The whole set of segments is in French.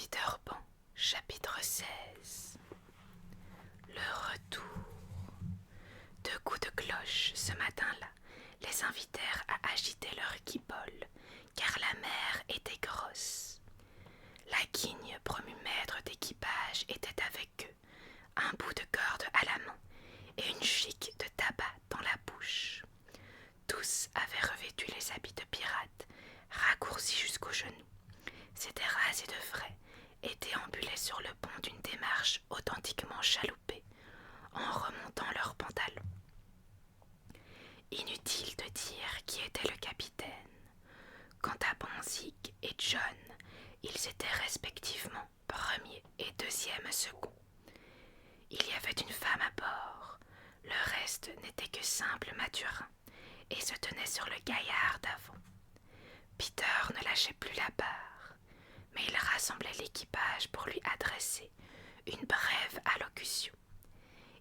Peter Pan, chapitre 16. Le retour. 2 coups de cloche, ce matin-là, les invitèrent à agiter leur guibole, car la mer était grosse. La guigne, promue maître d'équipage, était avec eux, un bout de corde à la main et une chique de tabac dans la bouche. Tous avaient revêtu les habits de pirates, raccourcis jusqu'aux genoux, s'étaient rasés de frais et déambulaient sur le pont d'une démarche authentiquement chaloupée, en remontant leurs pantalons. Inutile de dire qui était le capitaine. Quant à Bonzig et John, ils étaient respectivement premier et deuxième second. Il y avait une femme à bord, le reste n'était que simple maturin, et se tenait sur le gaillard d'avant. Peter ne lâchait plus la barre, mais il rassemblait l'équipage pour lui adresser une brève allocution.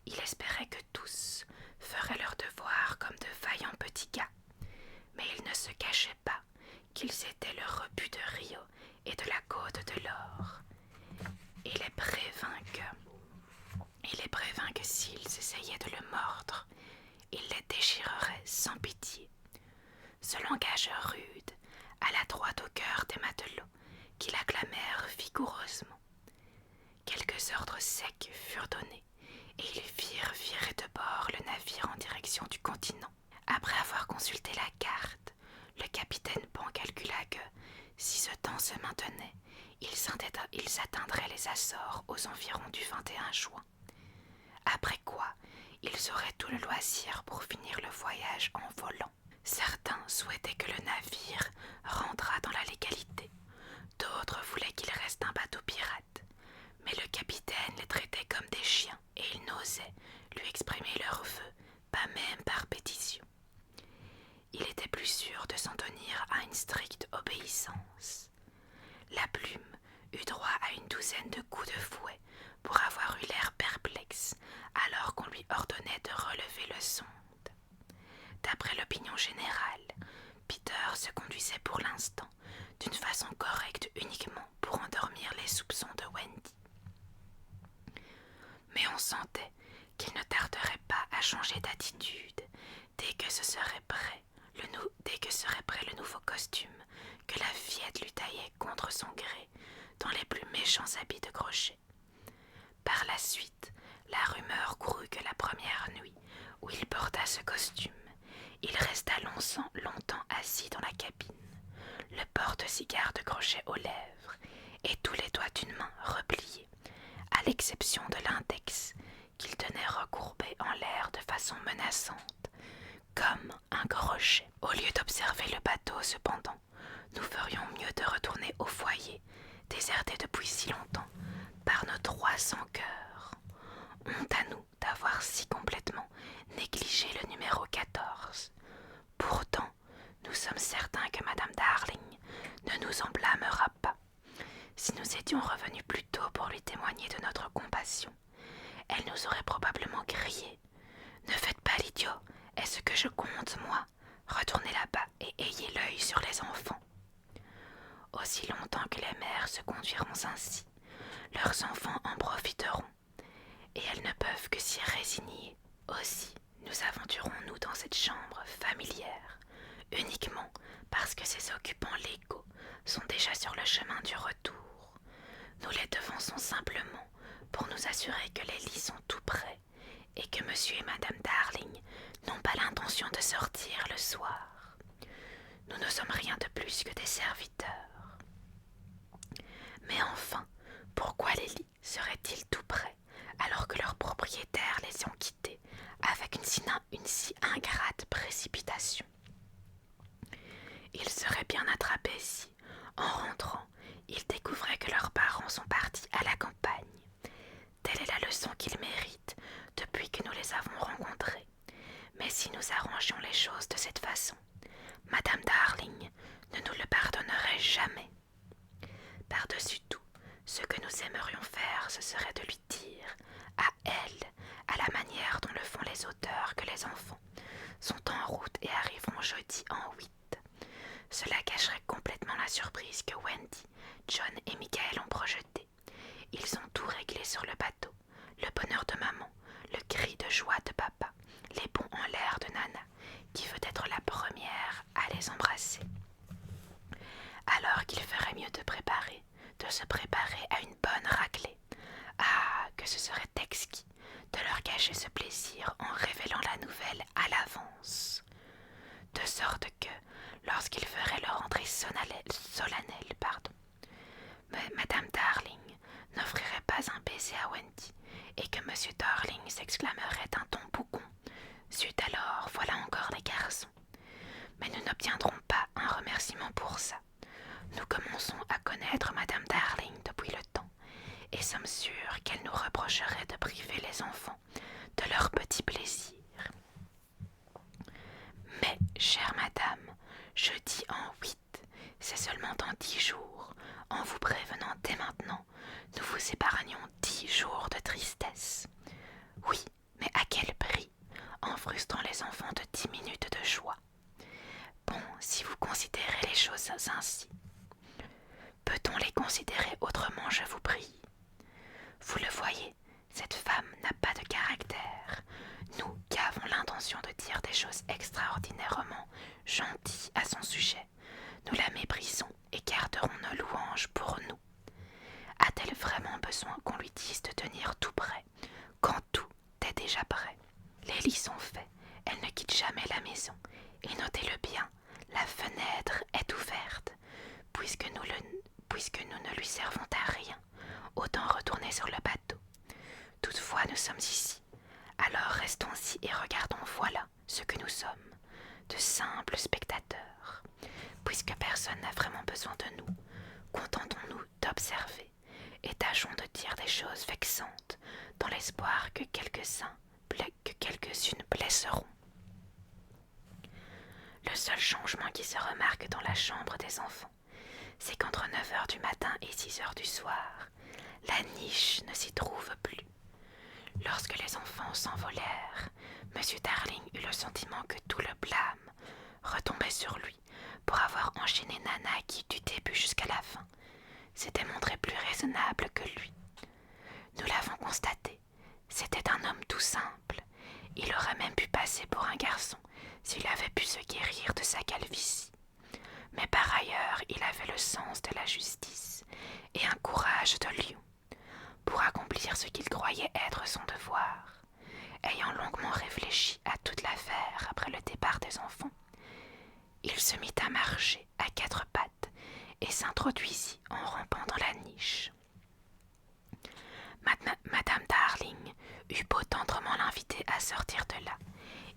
Il espérait que tous feraient leur devoir comme de vaillants petits gars, mais il ne se cachait pas qu'ils étaient le rebut de Rio et de la côte de l'or. Il les prévint que s'ils essayaient de le mordre, il les déchirerait sans pitié. Ce langage rude alla droit au cœur des matelots, qui l'acclamèrent vigoureusement. Quelques ordres secs furent donnés, et ils firent virer de bord le navire en direction du continent. Après avoir consulté la carte, le capitaine Pan calcula que, si ce temps se maintenait, ils atteindraient les Açores aux environs du 21 juin. Après quoi, ils auraient tout le loisir pour finir le voyage en volant. Certains souhaitaient que le navire rentrât dans la légalité, d'autres voulaient qu'il reste un bateau pirate, mais le capitaine les traitait comme des chiens et ils n'osaient lui exprimer leurs vœux, pas même par pétition. Il était plus sûr de s'en tenir à une stricte obéissance. La plume eut droit à une douzaine de coups de fouet pour avoir eu l'air perplexe alors qu'on lui ordonnait de relever le sonde. D'après l'opinion générale, Peter se conduisait pour l'instant d'une façon correcte uniquement pour endormir les soupçons de Wendy. Mais on sentait qu'il ne tarderait pas à changer d'attitude dès que serait prêt le nouveau costume que la fillette lui taillait contre son gré dans les plus méchants habits de crochet. Par la suite, la rumeur courut que la première nuit où il porta ce costume, il resta longtemps assis dans la cabine, le porte-cigare de crochet aux lèvres et tous les doigts d'une main repliés, à l'exception de l'index qu'il tenait recourbé en l'air de façon menaçante, comme un crochet. Au lieu d'observer le bateau, cependant, nous ferions mieux de retourner au foyer, déserté depuis si longtemps, par nos 300 cœurs. Honte à nous d'avoir si complètement négligé le numéro 14. Pourtant, nous sommes certains que Madame Darling ne nous en blâmera pas. Si nous étions revenus plus tôt pour lui témoigner de notre compassion, elle nous aurait probablement crié « Ne faites pas l'idiot, est-ce que je compte, moi? Retournez là-bas et ayez l'œil sur les enfants. » Aussi longtemps que les mères se conduiront ainsi, leurs enfants en profiteront, et elles ne peuvent que s'y résigner. Aussi, nous aventurons-nous dans cette chambre familière, uniquement parce que ses occupants légaux sont déjà sur le chemin du retour. Nous les devançons simplement pour nous assurer que les lits sont tout prêts et que monsieur et madame Darling n'ont pas l'intention de sortir le soir. Nous ne sommes rien de plus que des serviteurs. Mais enfin, pourquoi les lits seraient-ils tout prêts alors que leurs propriétaires les ont quittés avec une si ingrate précipitation? Ils seraient bien attrapés si, en rentrant, ils découvraient que leurs parents sont partis à la campagne. Telle est la leçon qu'ils méritent depuis que nous les avons rencontrés. Mais si nous arrangions les choses de cette façon, Madame Darling ne nous le pardonnerait jamais. Par-dessus tout, ce que nous aimerions faire, ce serait de lui dire, à elle, à la manière dont le font les auteurs, que les enfants sont en route et arriveront jeudi en 8. Cela cacherait complètement la surprise que Wendy, John et Michael ont projetée. sur le bateau, le bonheur de maman, le cri de joie de papa, les bonds en l'air de Nana, qui veut être la première à les embrasser. Alors qu'il ferait mieux de se préparer à une bonne raclée. Ah, que ce serait exquis de leur cacher ce plaisir en révélant la nouvelle à l'avance. De sorte que, lorsqu'ils feraient leur entrée solennelle, Madame Darling n'offrirait pas un baiser à Wendy, et que Monsieur Darling s'exclamerait d'un ton bougon. Zut alors, voilà encore les garçons. Mais nous n'obtiendrons pas un remerciement pour ça. Nous commençons à connaître Madame Darling depuis le temps, et sommes sûrs qu'elle nous reprocherait de priver les enfants de leurs petits plaisirs. Mais, chère madame, je dis en 8, c'est seulement dans 10 jours. En vous prévenant dès maintenant, nous vous épargnons 10 jours de tristesse. Oui, mais à quel prix? En frustrant les enfants de 10 minutes de joie. Bon, si vous considérez les choses ainsi. Peut-on les considérer autrement, je vous prie? Vous le voyez, cette femme n'a pas de caractère. Nous qui avons l'intention de dire des choses extraordinairement gentilles à son sujet, nous la méprisons et garderons nos louanges pour nous. A-t-elle vraiment besoin qu'on lui dise de tenir tout prêt, quand tout est déjà prêt? Les lits sont faits, elle ne quitte jamais la maison, et notez-le bien, la fenêtre est ouverte, puisque nous ne lui servons à rien, autant retourner sur le bateau. Toutefois, nous sommes ici, alors restons-y et regardons, voilà ce que nous sommes, de simples spectateurs. Puisque personne n'a vraiment besoin de nous, contentons-nous d'observer et tâchons de dire des choses vexantes dans l'espoir que quelques-unes blesseront. Le seul changement qui se remarque dans la chambre des enfants, c'est qu'entre 9 heures du matin et 6 heures du soir, la niche ne s'y trouve plus. Lorsque les enfants s'envolèrent, M. Darling eut le sentiment que tout le blâme retombait sur lui pour avoir enchaîné Nana qui, du début jusqu'à la fin, s'était montré plus raisonnable que lui. Nous l'avons constaté, c'était un homme tout simple. Il aurait même pu passer pour un garçon s'il avait pu se guérir de sa calvitie. Mais par ailleurs, il avait le sens de la justice et un courage de lion pour accomplir ce qu'il croyait être son devoir. Ayant longuement réfléchi à toute l'affaire après le départ des enfants, il se mit à marcher à 4 pattes et s'introduisit en rampant dans la niche. Madame Darling eut beau tendrement l'inviter à sortir de là,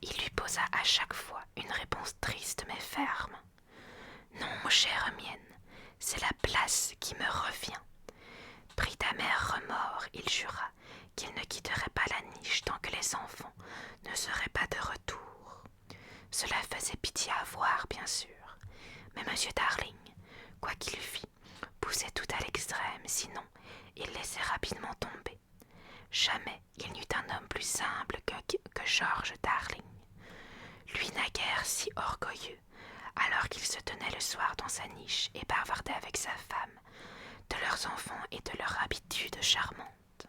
il lui posa à chaque fois une réponse triste mais ferme. « Non, chère mienne, c'est la place qui me revient. » Pris d'amers remords, il jura qu'il ne quitterait pas la niche tant que les enfants ne seraient pas de retour. Cela faisait pitié à voir, bien sûr, mais M. Darling, quoi qu'il fît, poussait tout à l'extrême, sinon il laissait rapidement tomber. Jamais il n'eut un homme plus humble que George Darling. Lui naguère si orgueilleux, alors qu'il se tenait le soir dans sa niche et bavardait avec sa femme, de leurs enfants et de leurs habitudes charmantes.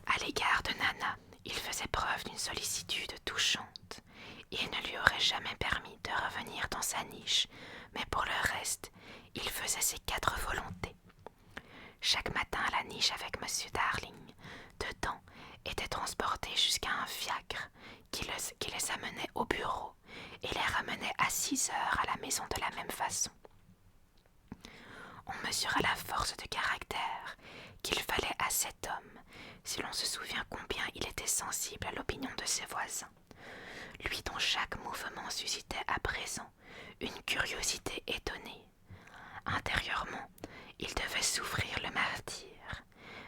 À l'égard de Nana, il faisait preuve d'une sollicitude touchante. Il ne lui aurait jamais permis de revenir dans sa niche, mais pour le reste, il faisait ses 4 volontés. Chaque matin à la niche avec M. Darling, dedans, était transporté jusqu'à un fiacre qui les amenait au bureau et les ramenait à 6 heures à la maison de la même façon. On mesura la force de caractère qu'il fallait à cet homme, si l'on se souvient combien il était sensible à l'opinion de ses voisins, lui dont chaque mouvement suscitait à présent une curiosité étonnée. Intérieurement, il devait souffrir le martyre,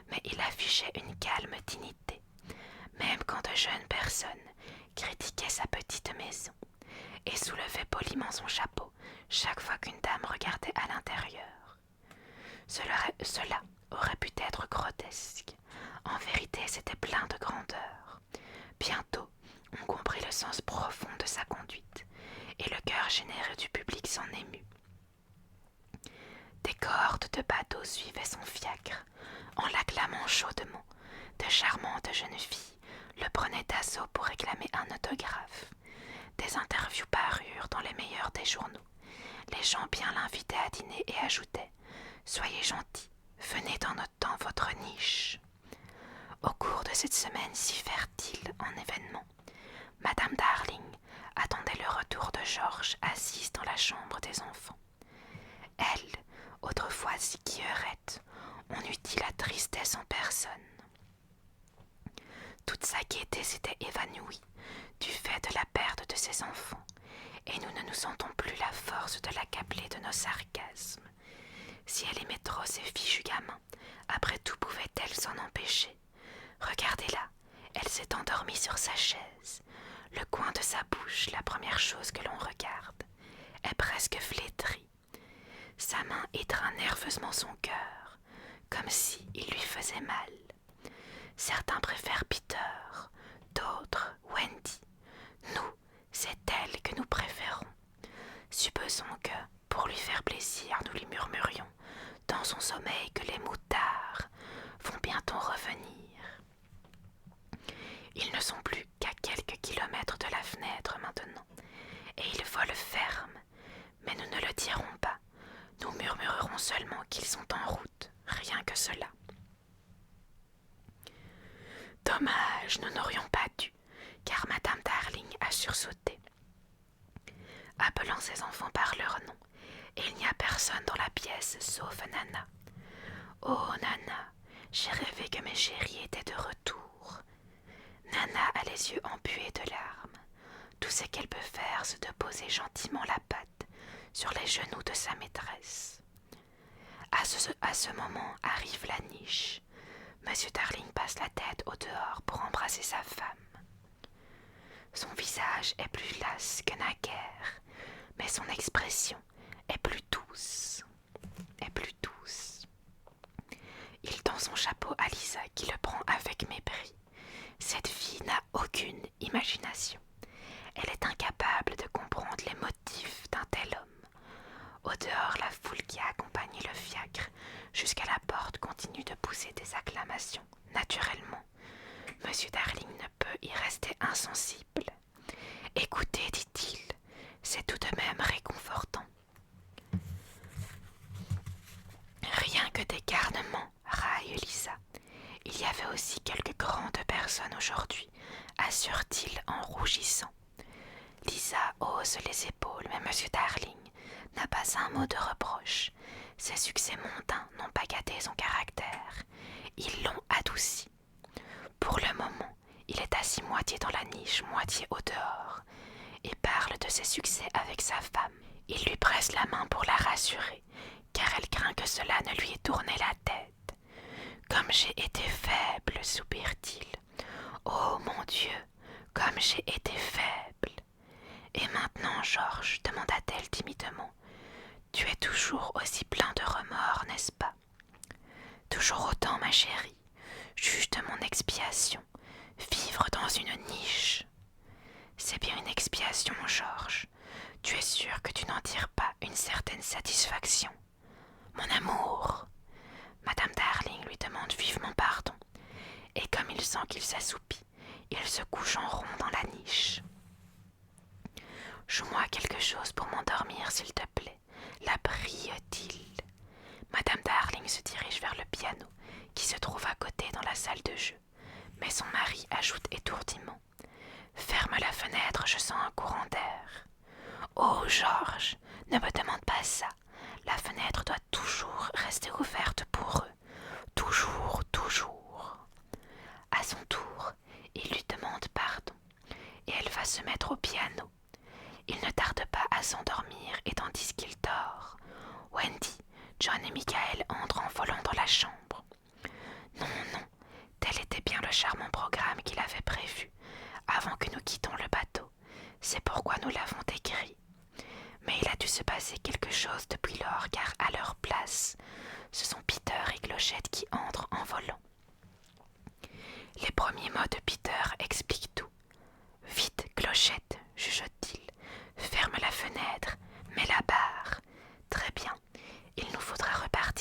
mais il affichait une calme dignité, même quand de jeunes personnes critiquaient sa petite maison et soulevaient poliment son chapeau chaque fois qu'une dame regardait à l'intérieur. Cela aurait pu être grotesque. En vérité, c'était plein de grandeur. Bientôt, on comprit le sens profond de sa conduite, et le cœur généreux du public s'en émut. Des corps escorte de bateaux suivait son fiacre, en l'acclamant chaudement. De charmantes jeunes filles le prenaient d'assaut pour réclamer un autographe. Des interviews parurent dans les meilleurs des journaux. Les gens bien l'invitaient à dîner et ajoutaient « Soyez gentils, venez dans votre niche ». Au cours de cette semaine si fertile en événements, Madame Darling attendait le retour de Georges assise dans la chambre des enfants. Elle, autrefois si guillerette, on eût dit la tristesse en personne. Toute sa gaieté s'était évanouie du fait de la perte de ses enfants, et nous ne nous sentons plus la force de l'accabler de nos sarcasmes. Si elle aimait trop ses fichus gamins, après tout pouvait-elle s'en empêcher? Regardez-la, elle s'est endormie sur sa chaise. Le coin de sa bouche, la première chose que l'on regarde, est presque flétrie. Sa main étreint nerveusement son cœur, comme si il lui faisait mal. Certains préfèrent Peter, d'autres Wendy. Nous, c'est elle que nous préférons. Supposons que, pour lui faire plaisir, nous lui murmurions dans son sommeil que les moutards vont bientôt revenir. Ils ne sont plus qu'à quelques kilomètres de la fenêtre maintenant, et ils volent ferme, mais nous ne le dirons pas. Nous murmurerons seulement qu'ils sont en route, rien que cela. Dommage, nous n'aurions pas dû, car Madame Darling a sursauté, appelant ses enfants par leur nom, et il n'y a personne dans la pièce sauf Nana. Oh Nana, j'ai rêvé que mes chéris étaient de retour. Nana a les yeux embués de larmes. Tout ce qu'elle peut faire, c'est de poser gentiment la patte sur les genoux de sa maîtresse. À ce moment arrive la niche. Monsieur Darling passe la tête au dehors pour embrasser sa femme. Son visage est plus las que naguère, mais son expression est plus douce. Il tend son chapeau à Lisa qui le prend avec mépris. Cette fille n'a aucune imagination. Elle est incapable de comprendre les motifs d'un tel homme. Au dehors, la foule qui a accompagné le fiacre jusqu'à la porte continue de pousser des acclamations. Naturellement, Monsieur Darling ne peut y rester insensible. « Écoutez, dit-il, c'est tout de même réconfortant. » Rien que des garnements, raille Lisa. Il y avait aussi quelques grandes personnes aujourd'hui, assure-t-il en rougissant. Lisa hausse les épaules, mais Monsieur Darling n'a pas un mot de reproche. Ses succès mondains n'ont pas gâté son caractère. Ils l'ont adouci. Pour le moment, il est assis moitié dans la niche, moitié au dehors, et parle de ses succès avec sa femme. Il lui presse la main pour la rassurer, car elle craint que cela ne lui ait tourné la tête. « Comme j'ai été faible, soupire-t-il. Oh mon Dieu, comme j'ai été faible. Et maintenant, Georges, demanda-t-elle timidement, tu es toujours aussi plein de remords, n'est-ce pas? Toujours autant, ma chérie. Juge de mon expiation. Vivre dans une niche. C'est bien une expiation, Georges. Tu es sûr que tu n'en tires pas une certaine satisfaction? Mon amour. Madame Darling lui demande vivement pardon, et comme il sent qu'il s'assoupit, il se couche en rond dans la niche. Joue-moi quelque chose pour m'endormir, s'il te plaît, la prie-t-il. Madame Darling se dirige vers le piano, qui se trouve à côté dans la salle de jeu, mais son mari ajoute étourdiment. Ferme la fenêtre, je sens un courant d'air. Oh, Georges, ne me demande pas ça. La fenêtre doit toujours rester ouverte pour eux. Toujours, toujours. À son tour, il lui demande pardon, et elle va se mettre au piano. Il ne tarde pas à s'endormir, et tandis qu'il dort, Wendy, John et Michael entrent en volant dans la chambre. Non, non, tel était bien le charmant programme qu'il avait prévu, avant que nous quittions le bateau. C'est pourquoi nous l'avons écrit. Mais il a dû se passer quelque chose depuis lors, car à leur place, ce sont Peter et Clochette qui entrent en volant. Les premiers mots de Peter expliquent tout. « Vite, Clochette, chuchote-t-il, ferme la fenêtre, mets la barre. Très bien, il nous faudra repartir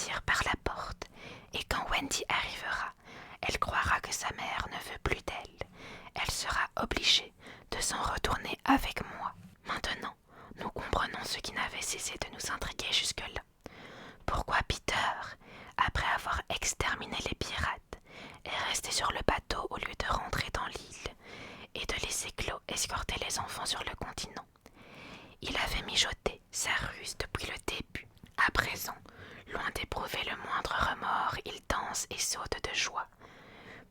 loin d'éprouver le moindre remords, il danse et saute de joie.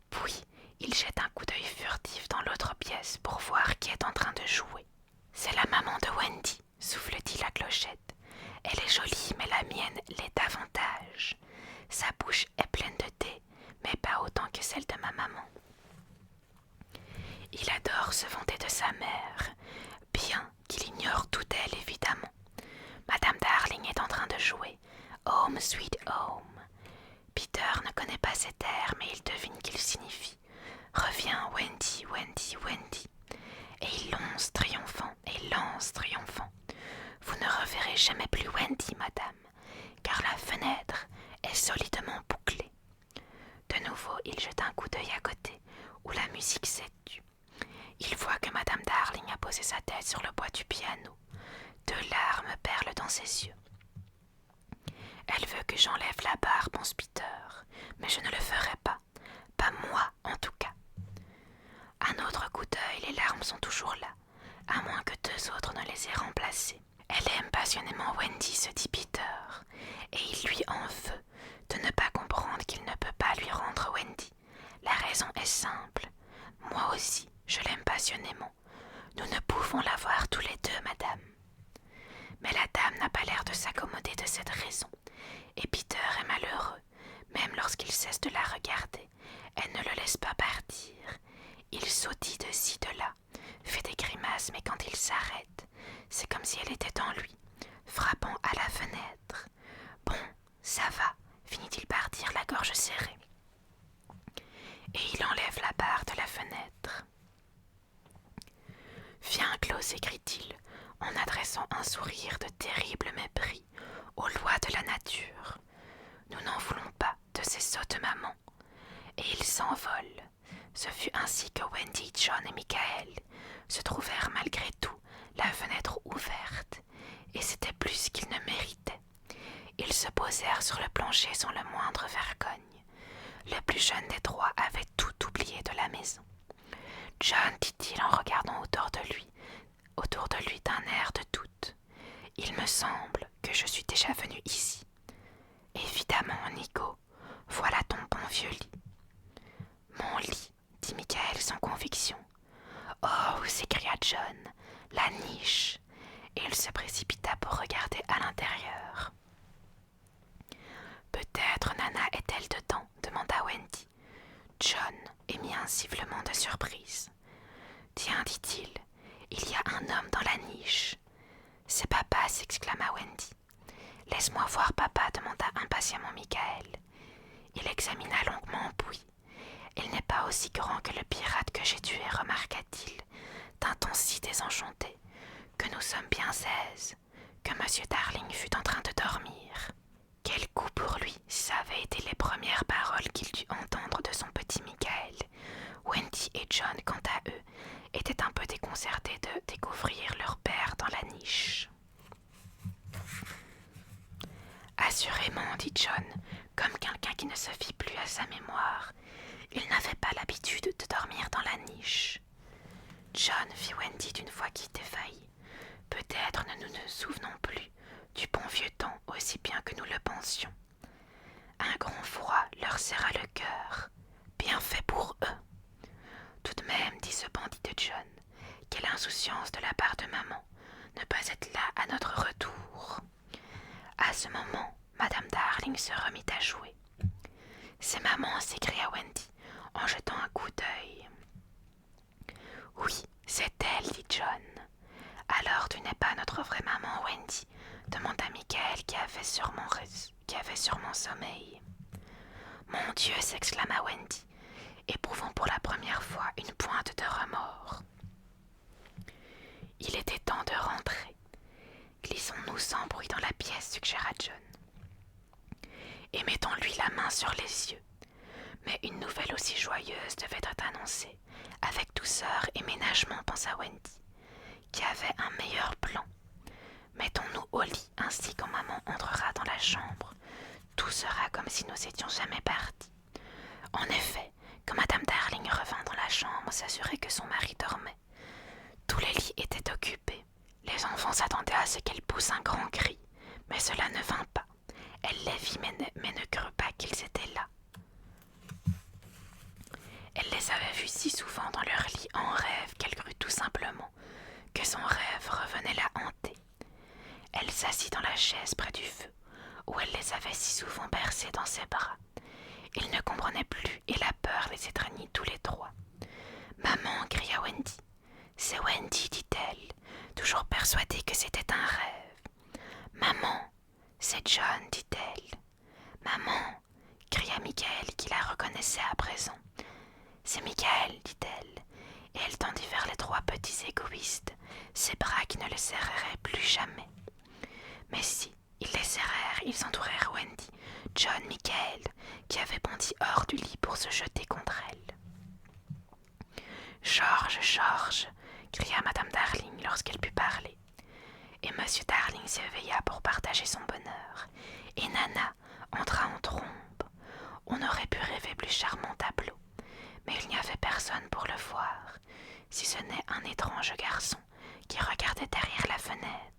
Puis, il jette un coup d'œil furtif dans l'autre pièce pour voir qui est en train de jouer. C'est la maman de Wendy, souffle-t-il à clochette. Elle est jolie, mais la mienne l'est davantage. Sa bouche est pleine de thé, mais pas autant que celle de ma maman. Il adore se vanter de sa mère, bien qu'il ignore tout d'elle évidemment. Madame Darling est en train de jouer Home Sweet Home. Peter ne connaît pas cet air, mais il devine qu'il signifie Reviens Wendy, Wendy, Wendy. Et il lance triomphant et lance triomphant. Vous ne reverrez jamais plus Wendy, madame, car la fenêtre est solidement bouclée. De nouveau, il jette un coup d'œil à côté, où la musique s'est tue. Il voit que madame Darling a posé sa tête sur le bois du piano. 2 larmes perlent dans ses yeux. Elle veut que j'enlève la barre, pense Peter, mais je ne le ferai pas. Pas moi, en tout cas. Un autre coup d'œil, les larmes sont toujours là, à moins que 2 autres ne les aient remplacées. Elle aime passionnément Wendy, se dit Peter, et il lui en veut de ne pas comprendre qu'il ne peut pas lui rendre Wendy. La raison est simple. Moi aussi, je l'aime passionnément. Nous ne pouvons l'avoir tous les 2, madame. Mais la dame n'a pas l'air de s'accommoder de cette raison, et Peter est malheureux, même lorsqu'il cesse de la regarder. Elle ne le laisse pas partir. Il sautille de ci, de là, fait des grimaces, mais quand il s'arrête, c'est comme si elle était en lui, frappant à la fenêtre. Bon, ça va, finit-il par dire, la gorge serrée. Et il enlève la barre de la fenêtre. Viens, Claude, s'écrie-t-il, en adressant un sourire de terrible mépris aux lois de la nature. Nous n'en voulons pas de ces sottes mamans. Et il s'envole. Ce fut ainsi que Wendy, John et Michael se trouvèrent malgré tout la fenêtre ouverte, et c'était plus qu'ils ne méritaient. Ils se posèrent sur le plancher sans le moindre vergogne. Le plus jeune des 3 avait tout oublié de la maison. John, dit-il en regardant autour de lui d'un air de doute, il me semble que je suis déjà venu ici. Évidemment, Nico, voilà ton bon vieux lit. Mon lit, dit Michael sans conviction. Oh, s'écria John, la niche, et il se précipita pour regarder à l'intérieur. Peut-être Nana est-elle dedans, demanda Wendy. John émit un sifflement de surprise. Tiens, dit-il, il y a un homme dans la niche. C'est papa, s'exclama Wendy. Laisse-moi voir papa, demanda impatiemment Michael. Il examina longuement Bouy. Il n'est pas aussi grand que le pirate que j'ai tué, remarqua-t-il, d'un ton si désenchanté que nous sommes bien 16, que M. Darling fut en train de dormir. Quel coup pour lui, ça avait été les premières paroles qu'il dut entendre de son petit Michael. Wendy et John, quant à eux, étaient un peu déconcertés de découvrir leur père dans la niche. Assurément, dit John, comme quelqu'un qui ne se fie plus à sa mémoire, il n'avait pas l'habitude de dormir dans la niche. John vit Wendy d'une voix qui défaillit. Peut-être ne nous ne souvenons plus du bon vieux temps aussi bien que nous le pensions. Un grand froid leur serra le cœur. Bien fait pour eux. Tout de même, dit ce bandit de John, quelle insouciance de la part de maman, ne pas être là à notre retour. À ce moment, Madame Darling se remit à jouer. C'est maman, s'écria Wendy, en jetant un coup d'œil. Oui, c'est elle, dit John. Alors tu n'es pas notre vraie maman, Wendy, demanda Michael qui avait sûrement sommeil. Mon Dieu, s'exclama Wendy, éprouvant pour la première fois une pointe de remords. Il était temps de rentrer. Glissons-nous sans bruit dans la pièce, suggéra John. Et mettons-lui la main sur les yeux. Mais une nouvelle aussi joyeuse devait être annoncée, avec douceur et ménagement, pensa Wendy, qui avait un meilleur plan. Mettons-nous au lit, ainsi quand maman entrera dans la chambre. Tout sera comme si nous étions jamais partis. En effet, quand Madame Darling revint dans la chambre s'assurer que son mari dormait, tous les lits étaient occupés. Les enfants s'attendaient à ce qu'elle pousse un grand cri, mais cela ne vint pas. Elle les vit mais ne crut pas qu'ils étaient là. Elle les avait vus si souvent dans leur lit en rêve qu'elle crut tout simplement que son rêve revenait la hanter. Elle s'assit dans la chaise près du feu, où elle les avait si souvent bercés dans ses bras. Ils ne comprenaient plus et la peur les étreignit tous les trois. « Maman !» cria Wendy. « C'est Wendy !» dit-elle, toujours persuadée que c'était un rêve. « Maman !» C'est John, dit-elle. « Maman !» cria Michael qui la reconnaissait à présent. « C'est Michael, dit-elle, et elle tendit vers les trois petits égoïstes ses bras qui ne les serreraient plus jamais. Mais si, ils les serrèrent, ils entourèrent Wendy, John, Michael, qui avait bondi hors du lit pour se jeter contre elle. « George, George !» cria Madame Darling lorsqu'elle put parler. Et Monsieur Darling s'éveilla pour partager son bonheur, et Nana entra en trombe. On aurait pu rêver plus charmant tableau, mais il n'y avait personne pour le voir, si ce n'est un étrange garçon qui regardait derrière la fenêtre